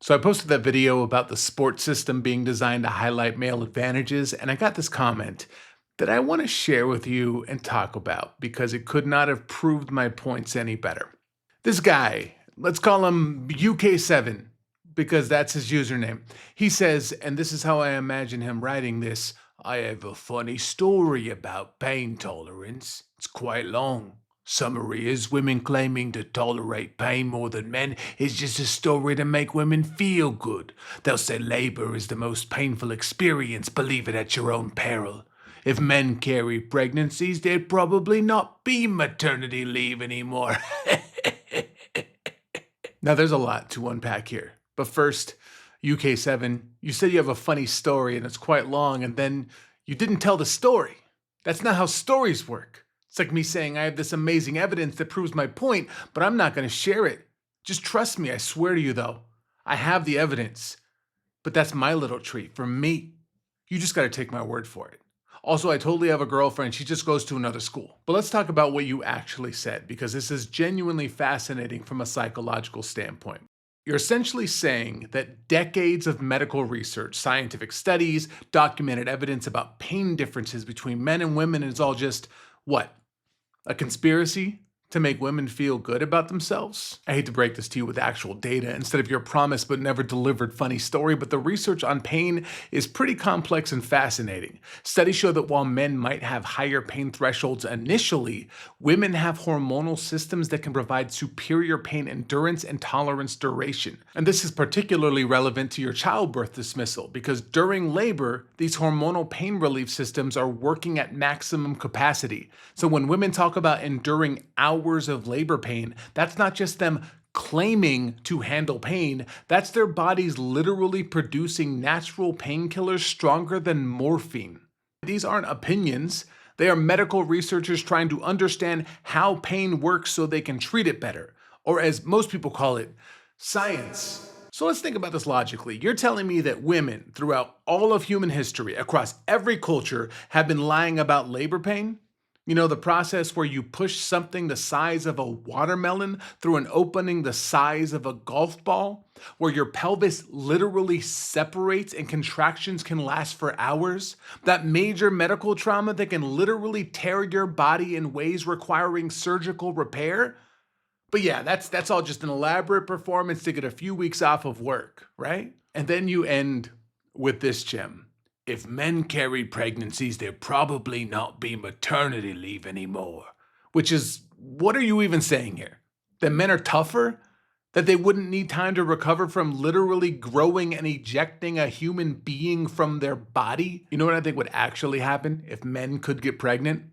So I posted that video about the sports system being designed to highlight male advantages, and I got this comment that I want to share with you and talk about because it could not have proved my points any better. This guy, let's call him UK7 because that's his username. He says, and this is how I imagine him writing this: I have a funny story about pain tolerance. It's quite long. Summary is women claiming to tolerate pain more than men is just a story to make women feel good. They'll say labor is the most painful experience, believe it at your own peril. If men carry pregnancies, there'd probably not be maternity leave anymore. Now, there's a lot to unpack here. But first, UK7, you said you have a funny story and it's quite long, and then you didn't tell the story. That's not how stories work. It's like me saying I have this amazing evidence that proves my point, but I'm not going to share it. Just trust me, I swear to you though. I have the evidence. But that's my little treat for me. You just got to take my word for it. Also, I totally have a girlfriend. She just goes to another school. But let's talk about what you actually said, because this is genuinely fascinating from a psychological standpoint. You're essentially saying that decades of medical research, scientific studies, documented evidence about pain differences between men and women is all just, what? A conspiracy to make women feel good about themselves? I hate to break this to you with actual data instead of your promised but never delivered funny story, but the research on pain is pretty complex and fascinating. Studies show that while men might have higher pain thresholds initially, women have hormonal systems that can provide superior pain endurance and tolerance duration. And this is particularly relevant to your childbirth dismissal because during labor, these hormonal pain relief systems are working at maximum capacity. So when women talk about enduring hours of labor pain, that's not just them claiming to handle pain, that's their bodies literally producing natural painkillers stronger than morphine. These aren't opinions. They are medical researchers trying to understand how pain works so they can treat it better, or as most people call it, science. So let's think about this logically. You're telling me that women throughout all of human history, across every culture, have been lying about labor pain? You know, the process where you push something the size of a watermelon through an opening the size of a golf ball, where your pelvis literally separates and contractions can last for hours, that major medical trauma that can literally tear your body in ways requiring surgical repair. But yeah, that's all just an elaborate performance to get a few weeks off of work, right? And then you end with this gem. If men carry pregnancies, there'd probably not be maternity leave anymore. Which is, what are you even saying here? That men are tougher? That they wouldn't need time to recover from literally growing and ejecting a human being from their body? You know what I think would actually happen if men could get pregnant?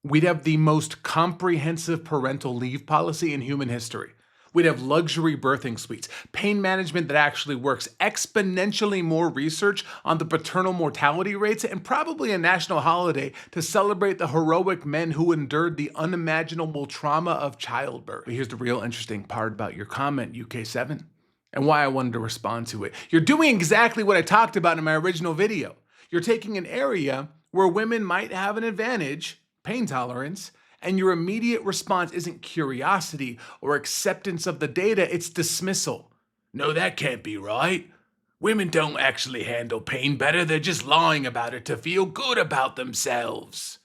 We'd have the most comprehensive parental leave policy in human history. We'd have luxury birthing suites, pain management that actually works, exponentially more research on the paternal mortality rates, and probably a national holiday to celebrate the heroic men who endured the unimaginable trauma of childbirth. But here's the real interesting part about your comment, UK7, and why I wanted to respond to it. You're doing exactly what I talked about in my original video. You're taking an area where women might have an advantage, pain tolerance, and your immediate response isn't curiosity or acceptance of the data, it's dismissal. No, that can't be right. Women don't actually handle pain better, they're just lying about it to feel good about themselves.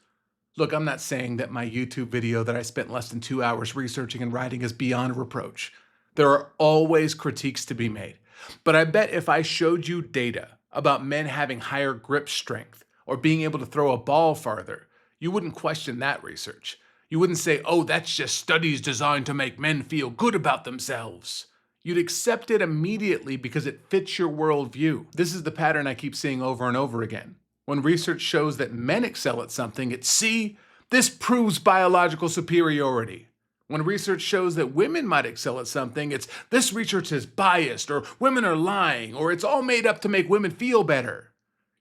Look, I'm not saying that my YouTube video that I spent less than 2 hours researching and writing is beyond reproach. There are always critiques to be made. But I bet if I showed you data about men having higher grip strength or being able to throw a ball farther, you wouldn't question that research. You wouldn't say, oh, that's just studies designed to make men feel good about themselves. You'd accept it immediately because it fits your worldview. This is the pattern I keep seeing over and over again. When research shows that men excel at something, it's, see, this proves biological superiority. When research shows that women might excel at something, it's, this research is biased, or women are lying, or it's all made up to make women feel better.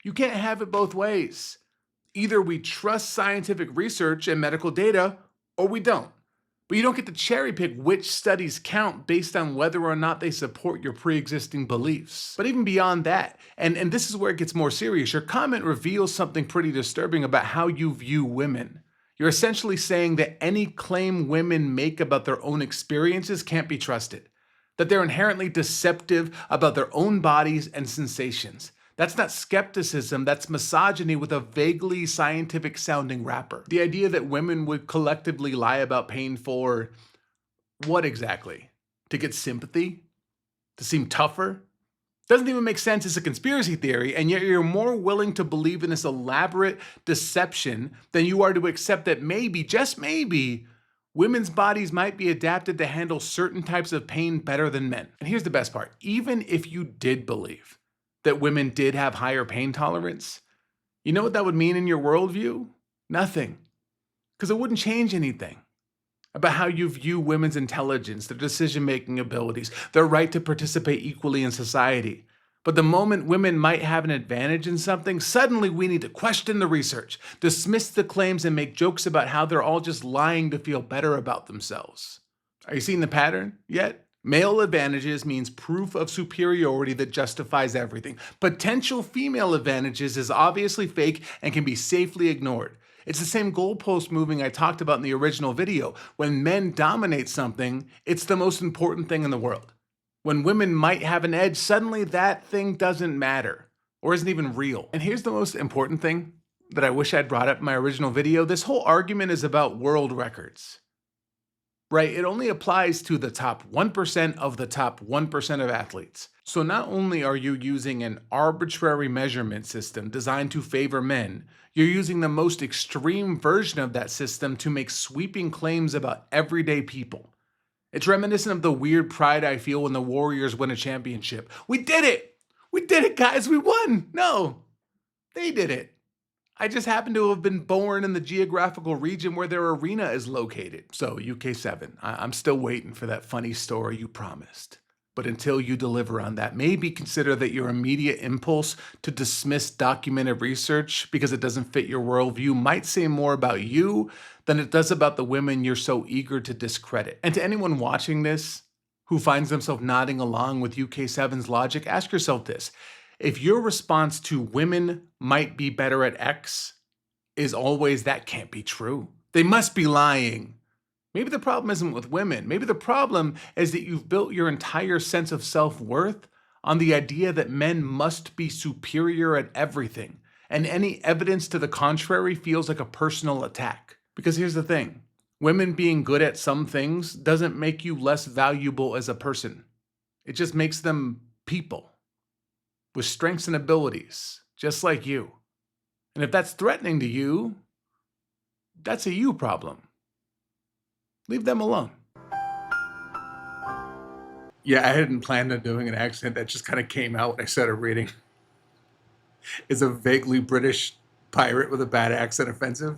You can't have it both ways. Either we trust scientific research and medical data, or we don't. But you don't get to cherry pick which studies count based on whether or not they support your pre-existing beliefs. But even beyond that, and this is where it gets more serious, your comment reveals something pretty disturbing about how you view women. You're essentially saying that any claim women make about their own experiences can't be trusted. that they're inherently deceptive about their own bodies and sensations. That's not skepticism, that's misogyny with a vaguely scientific sounding wrapper. The idea that women would collectively lie about pain for what exactly? To get sympathy? To seem tougher? Doesn't even make sense as a conspiracy theory, and yet you're more willing to believe in this elaborate deception than you are to accept that maybe, just maybe, women's bodies might be adapted to handle certain types of pain better than men. And here's the best part. Even if you did believe that women did have higher pain tolerance, you know what that would mean in your worldview? Nothing. Because it wouldn't change anything about how you view women's intelligence, their decision-making abilities, their right to participate equally in society. But the moment women might have an advantage in something, suddenly we need to question the research, dismiss the claims, and make jokes about how they're all just lying to feel better about themselves. Are you seeing the pattern yet? Male advantages means proof of superiority that justifies everything. Potential female advantages is obviously fake and can be safely ignored. It's the same goalpost moving I talked about in the original video. When men dominate something, it's the most important thing in the world. When women might have an edge, suddenly that thing doesn't matter or isn't even real. And here's the most important thing that I wish I'd brought up in my original video. This whole argument is about world records, right? It only applies to the top 1% of the top 1% of athletes. So not only are you using an arbitrary measurement system designed to favor men, you're using the most extreme version of that system to make sweeping claims about everyday people. It's reminiscent of the weird pride I feel when the Warriors win a championship. We did it! We did it, guys! We won! No, they did it. I just happen to have been born in the geographical region where their arena is located. So, UK7, I'm still waiting for that funny story you promised. But until you deliver on that, maybe consider that your immediate impulse to dismiss documented research because it doesn't fit your worldview might say more about you than it does about the women you're so eager to discredit. And to anyone watching this who finds themselves nodding along with UK7's logic, ask yourself this. If your response to women might be better at X is always that can't be true, they must be lying. Maybe the problem isn't with women. Maybe the problem is that you've built your entire sense of self-worth on the idea that men must be superior at everything, and any evidence to the contrary feels like a personal attack. Because here's the thing, women being good at some things doesn't make you less valuable as a person. It just makes them people with strengths and abilities, just like you. And if that's threatening to you, that's a you problem. Leave them alone. Yeah, I hadn't planned on doing an accent. That just kind of came out when I started reading. Is a vaguely British pirate with a bad accent offensive?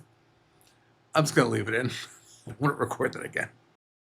I'm just going to leave it in. I won't record that again.